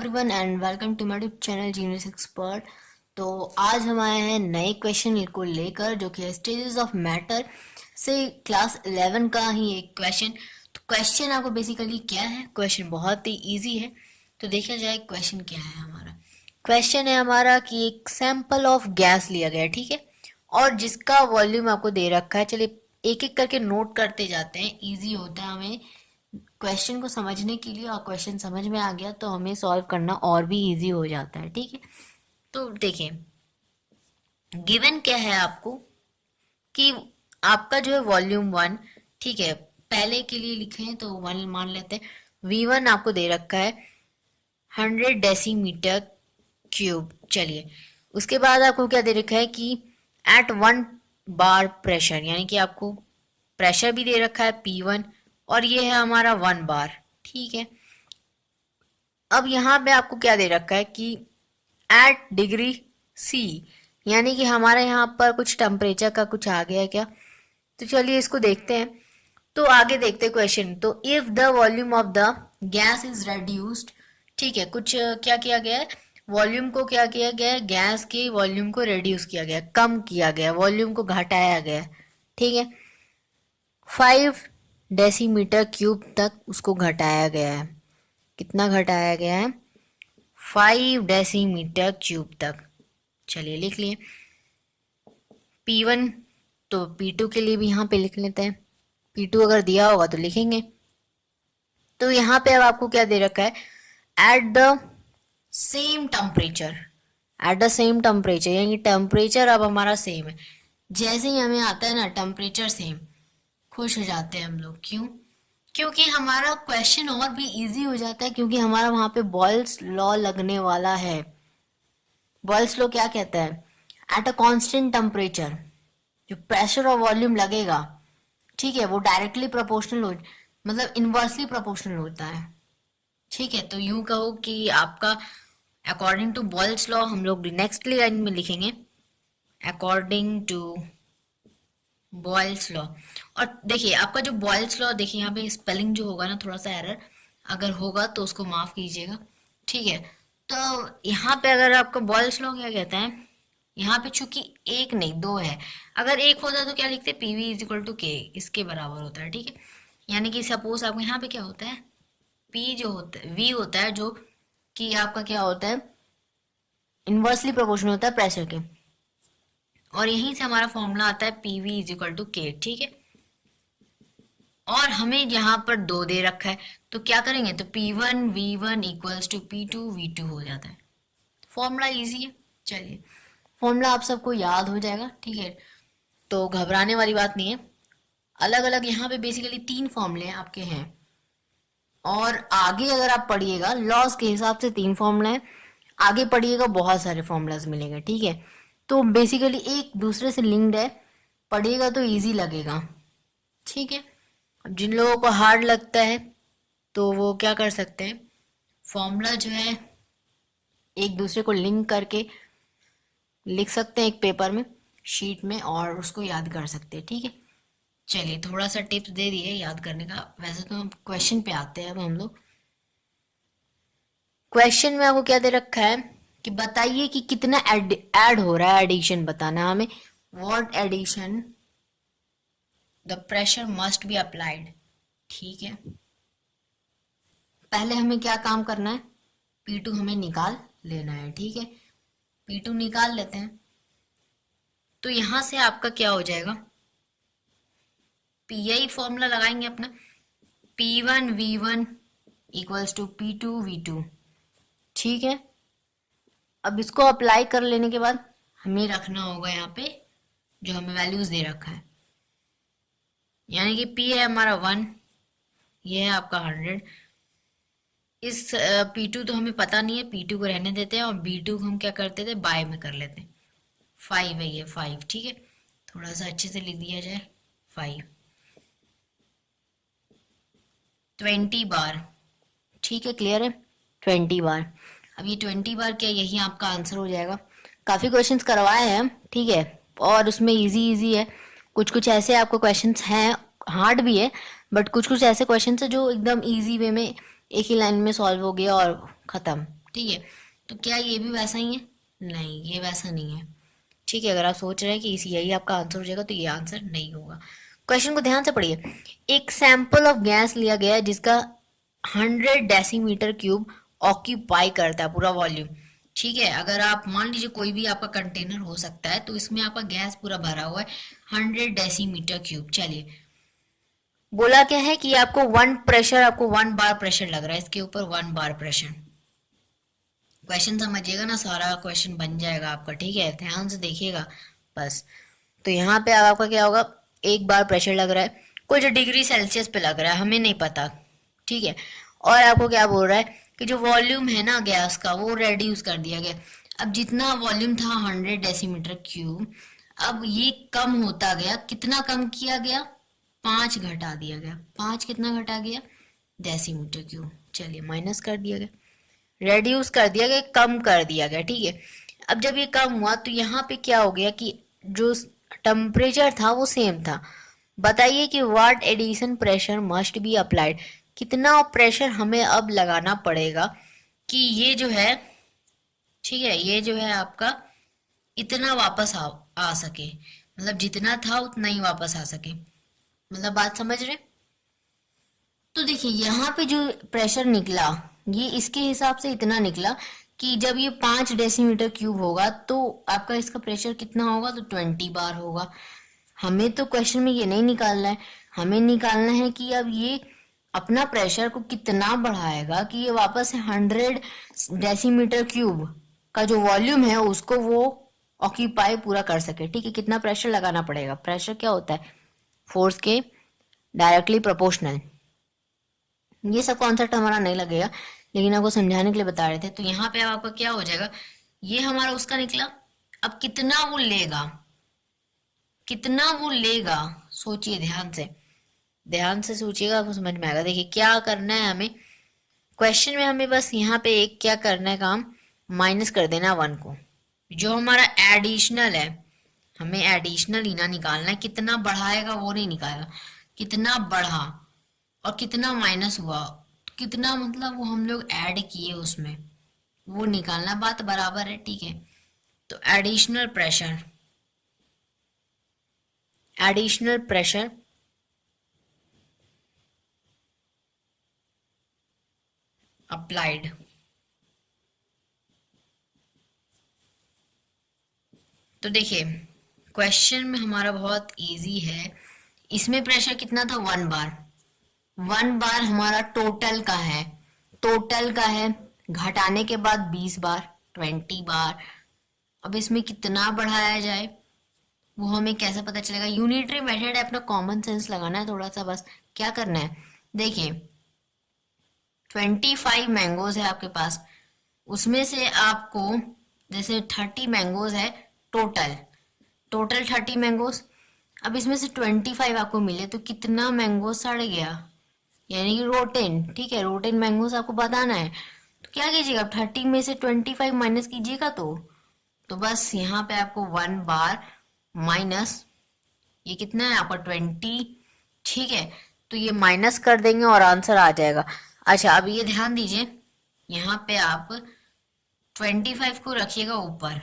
Everyone and welcome to my YouTube channel genius expert. तो आज हम आए हैं नए क्वेश्चन को लेकर जो कि स्टेजेस ऑफ मैटर से क्लास 11 का ही एक क्वेश्चन। तो क्वेश्चन आपको बेसिकली क्या है, क्वेश्चन बहुत ही इजी है। तो देखा जाए क्वेश्चन क्या है हमारा। क्वेश्चन है हमारा कि एक सैंपल ऑफ गैस लिया गया है, ठीक है, और जिसका वॉल्यूम आपको दे रखा है। चलिए एक एक करके नोट करते जाते हैं, इजी होता है हमें क्वेश्चन को समझने के लिए। और क्वेश्चन समझ में आ गया तो हमें सॉल्व करना और भी इजी हो जाता है, ठीक है। तो देखिए गिवन क्या है आपको कि आपका जो है वॉल्यूम 1, ठीक है, पहले के लिए लिखे हैं तो 1 मान लेते हैं। V1 आपको दे रखा है 100 डेसीमीटर क्यूब। चलिए उसके बाद आपको क्या दे रखा है कि एट 1 बार प्रेशर, यानी कि आपको प्रेशर भी दे रखा है P1 और ये है हमारा 1 बार, ठीक है। अब यहाँ पे आपको क्या दे रखा है कि एट डिग्री C, यानी कि हमारे यहाँ पर कुछ टेम्परेचर का कुछ आ गया है क्या। तो चलिए इसको देखते हैं। तो आगे देखते हैं क्वेश्चन। तो if the volume of the gas is reduced, ठीक है, कुछ क्या किया गया है, वॉल्यूम को क्या किया गया है, गैस के वॉल्यूम को रिड्यूस किया गया, कम किया गया, वॉल्यूम को घटाया गया, ठीक है। 5 डेसीमीटर क्यूब तक उसको घटाया गया है। कितना घटाया गया है? 5 डेसीमीटर क्यूब तक। चलिए लिख लिए P1, तो P2 के लिए भी यहाँ पे लिख लेते हैं। P2 अगर दिया होगा तो लिखेंगे। तो यहाँ पे अब आपको क्या दे रखा है, at the same temperature, at the same temperature, यानी टेम्परेचर अब हमारा सेम है। जैसे ही हमें आता है ना टेम्परेचर सेम, खुश हो जाते हैं हम लोग। क्यों? क्योंकि हमारा क्वेश्चन और भी इजी हो जाता है, क्योंकि हमारा वहां पे बॉयल्स लॉ लगने वाला है। बॉयल्स लॉ क्या कहता है, एट अ कांस्टेंट टेम्परेचर जो प्रेशर और वॉल्यूम लगेगा, ठीक है, वो डायरेक्टली प्रोपोर्शनल हो, मतलब इनवर्सली प्रोपोर्शनल होता है, ठीक है। तो यूं कहो कि आपका अकॉर्डिंग टू बॉयल्स लॉ, हम लोग नेक्स्ट लाइन में लिखेंगे अकॉर्डिंग टू बॉयल्स लॉ। और देखिए आपका जो बॉयल्स लॉ, देखिए यहाँ पे स्पेलिंग जो होगा ना, थोड़ा सा एरर अगर होगा तो उसको माफ कीजिएगा, ठीक है। तो यहाँ पे अगर आपका बॉयल्स लॉ क्या कहता है, यहाँ पे चूंकि एक नहीं दो है, अगर एक होता तो क्या लिखते, PV is equal to K, इसके बराबर होता है, ठीक है। यानी कि सपोज आपको यहाँ पे क्या होता है, P जो होता है, V होता है जो कि आपका क्या होता है, इनवर्सली प्रोपोर्शनल होता है प्रेशर के, और यहीं से हमारा फॉर्मूला आता है PV is equal to K, ठीक है। और हमें यहाँ पर 2 दे रखा है, तो क्या करेंगे, तो P1 V1 equals to P2 V2 हो जाता है। फॉर्मूला इजी है। चलिए फॉर्मूला आप सबको याद हो जाएगा, ठीक है, तो घबराने वाली बात नहीं है। अलग अलग यहाँ पे बेसिकली 3 फॉर्मूले आपके हैं, और आगे अगर आप पढ़िएगा लॉस के हिसाब से 3 फॉर्मूला है, आगे पढ़िएगा बहुत सारे फॉर्मूलाज मिलेंगे, ठीक है। तो बेसिकली एक दूसरे से लिंक्ड है, पढ़िएगा तो इजी लगेगा, ठीक है। अब जिन लोगों को हार्ड लगता है तो वो क्या कर सकते हैं, फॉर्मूला जो है एक दूसरे को लिंक करके लिख सकते हैं एक पेपर में, शीट में, और उसको याद कर सकते हैं, ठीक है। चलिए थोड़ा सा टिप्स दे दिए याद करने का। वैसे तो हम क्वेश्चन पे आते हैं। अब हम लोग क्वेश्चन में आपको क्या दे रखा है कि बताइए कि कितना ऐड हो रहा है, एडिशन बताना है हमें। What addition the pressure must be applied, ठीक है। पहले हमें क्या काम करना है, P2 हमें निकाल लेना है, ठीक है। P2 निकाल लेते हैं, तो यहां से आपका क्या हो जाएगा, PI फॉर्मूला लगाएंगे अपना, P1 V1 equals to P2 V2, ठीक है। अब इसको अप्लाई कर लेने के बाद हमें रखना होगा यहाँ पे जो हमें वैल्यूज दे रखा है, यानी कि P है हमारा 1, ये है आपका 100। इस P2 तो हमें पता नहीं है, P2 को रहने देते हैं, और B2 को हम क्या करते थे, बाय में कर लेते हैं। 5 है ये 5, ठीक है, थोड़ा सा अच्छे से लिख दिया जाए, 5 20 बार, ठीक है, क्लियर है, 20 बार। अब ये 20 बार क्या, यही आपका आंसर हो जाएगा। काफ़ी क्वेश्चंस करवाए हैं, ठीक है, और उसमें इजी इजी है, कुछ कुछ ऐसे आपको क्वेश्चंस हैं, हार्ड भी है, बट कुछ कुछ ऐसे क्वेश्चंस है जो एकदम इजी वे में एक ही लाइन में सॉल्व हो गया और ख़त्म, ठीक है, तो क्या ये भी वैसा ही है? नहीं, ये वैसा नहीं है। ठीक है, अगर आप सोच रहे हैं कि इसी यही आपका आंसर हो जाएगा तो ये आंसर नहीं होगा। क्वेश्चन को ध्यान से पढ़िए। एक सैंपल ऑफ गैस लिया गया है जिसका 100 डेसीमीटर क्यूब ऑक्यूपाई करता है पूरा वॉल्यूम। ठीक है, अगर आप मान लीजिए कोई भी आपका कंटेनर हो सकता है, तो इसमें आपका गैस पूरा भरा हुआ है 100 डेसीमीटर क्यूब। चलिए, बोला क्या है कि आपको आपको 1 बार प्रेशर लग रहा है इसके ऊपर, 1 बार प्रेशर। क्वेश्चन समझिएगा ना, सारा क्वेश्चन बन जाएगा आपका। ठीक है, ध्यान से देखिएगा बस। तो यहाँ पे अब आपका क्या होगा, 1 बार प्रेशर लग रहा है, कुछ डिग्री सेल्सियस पे लग रहा है, हमें नहीं पता। ठीक है, और आपको क्या बोल रहा है कि जो वॉल्यूम है ना गैस का वो रेड्यूस कर दिया गया। अब जितना वॉल्यूम था 100 डेसीमीटर क्यूब, अब ये कम होता गया। कितना कम किया गया? 5 घटा दिया गया। 5 कितना घटा गया? Decimetre cube. चलिए, माइनस कर दिया गया, रेड्यूस कर दिया गया, कम कर दिया गया। ठीक है, अब जब ये कम हुआ तो यहाँ पे क्या हो गया कि जो टेम्परेचर था वो सेम था। बताइए कि what addition pressure must be applied, कितना प्रेशर हमें अब लगाना पड़ेगा कि ये जो है, ठीक है, ये जो है आपका इतना वापस आ सके। मतलब जितना था उतना ही वापस आ सके। मतलब बात समझ रहे? तो देखिए यहाँ पे जो प्रेशर निकला, ये इसके हिसाब से इतना निकला कि जब ये 5 डेसीमीटर क्यूब होगा तो आपका इसका प्रेशर कितना होगा, तो 20 बार होगा। हमें तो क्वेश्चन में ये नहीं निकालना है, हमें निकालना है कि अब ये अपना प्रेशर को कितना बढ़ाएगा कि ये वापस 100 डेसीमीटर क्यूब का जो वॉल्यूम है उसको वो ऑक्यूपाई पूरा कर सके। ठीक है, कितना प्रेशर लगाना पड़ेगा? प्रेशर क्या होता है? फोर्स के डायरेक्टली प्रोपोर्शनल। ये सब कॉन्सेप्ट हमारा नहीं लगेगा, लेकिन आपको समझाने के लिए बता रहे थे। तो यहाँ पे अब आपका क्या हो जाएगा, ये हमारा उसका निकला। अब कितना वो लेगा, कितना वो लेगा, सोचिए ध्यान से, ध्यान से सोचिएगा, आपको समझ में आएगा। देखिए क्या करना है हमें क्वेश्चन में, हमें बस यहाँ पे एक क्या करना है काम, माइनस कर देना 1 को। जो हमारा एडिशनल है, हमें एडिशनल ही ना निकालना है, कितना बढ़ाएगा वो नहीं निकालेगा, कितना बढ़ा और कितना माइनस हुआ, कितना मतलब वो हम लोग ऐड किए उसमें, वो निकालना। बात बराबर है? ठीक है, तो एडिशनल प्रेशर अप्लाइड। तो देखिए क्वेश्चन में हमारा बहुत इजी है। इसमें प्रेशर कितना था? 1 बार। 1 बार हमारा टोटल का है, टोटल का है, घटाने के बाद 20 बार, 20 बार। अब इसमें कितना बढ़ाया जाए वो हमें कैसे पता चलेगा? यूनिटरी मेथड है, अपना कॉमन सेंस लगाना है थोड़ा सा बस। क्या करना है, देखिए 25 मैंगोज है आपके पास, उसमें से आपको जैसे 30 मैंगोज है टोटल, टोटल 30 मैंगोज। अब इसमें से 25 आपको मिले तो कितना मैंगो सड़ गया, यानी कि रोटेन। ठीक है, रोटेन मैंगोज आपको बताना है। तो क्या कीजिएगा, 30 में से 25 माइनस कीजिएगा तो बस यहाँ पे आपको 1 बार माइनस ये कितना है आपका 20। ठीक है, तो ये माइनस कर देंगे और आंसर आ जाएगा। अच्छा, अब ये ध्यान दीजिए, यहाँ पे आप 25 को रखिएगा ऊपर,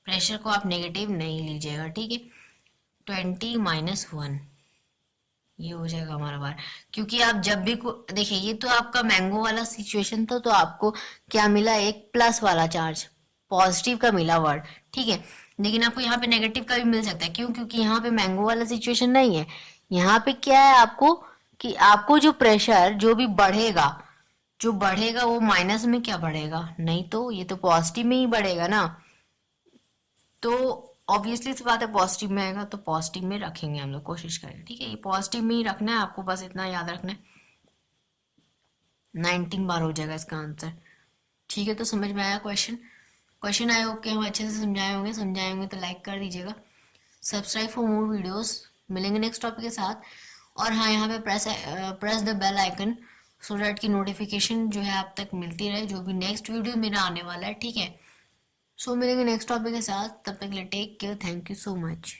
प्रेशर को आप नेगेटिव नहीं लीजिएगा। ठीक है, 20 माइनस 1, ये हो जाएगा हमारा बार। क्योंकि आप जब भी देखिए, ये तो आपका मैंगो वाला सिचुएशन था, तो आपको क्या मिला, एक प्लस वाला चार्ज, पॉजिटिव का मिला वर्ड। ठीक है, लेकिन आपको यहाँ पे नेगेटिव का भी मिल सकता है। क्यों? क्योंकि यहाँ पे मैंगो वाला सिचुएशन नहीं है। यहाँ पे क्या है आपको कि आपको जो प्रेशर जो भी बढ़ेगा, जो बढ़ेगा वो माइनस में क्या बढ़ेगा, नहीं तो ये तो पॉजिटिव में ही बढ़ेगा ना। तो ऑब्वियसली सी बात है, पॉजिटिव में आएगा तो पॉजिटिव में रखेंगे हम लोग, कोशिश करेंगे। ठीक है, ये पॉजिटिव में ही रखना है आपको, बस इतना याद रखना है। 19 बार हो जाएगा इसका आंसर। ठीक है, तो समझ में आया क्वेश्चन? क्वेश्चन आई होप कि हम अच्छे से समझाए होंगे तो लाइक कर दीजिएगा। Subscribe for more videos. मिलेंगे नेक्स्ट टॉपिक के साथ। और हाँ, यहाँ पे press the bell icon so that की नोटिफिकेशन जो है आप तक मिलती रहे, जो भी नेक्स्ट वीडियो मेरा आने वाला है। ठीक है, सो मिलेंगे नेक्स्ट टॉपिक के साथ, तब तक के लिए take care, thank you so much.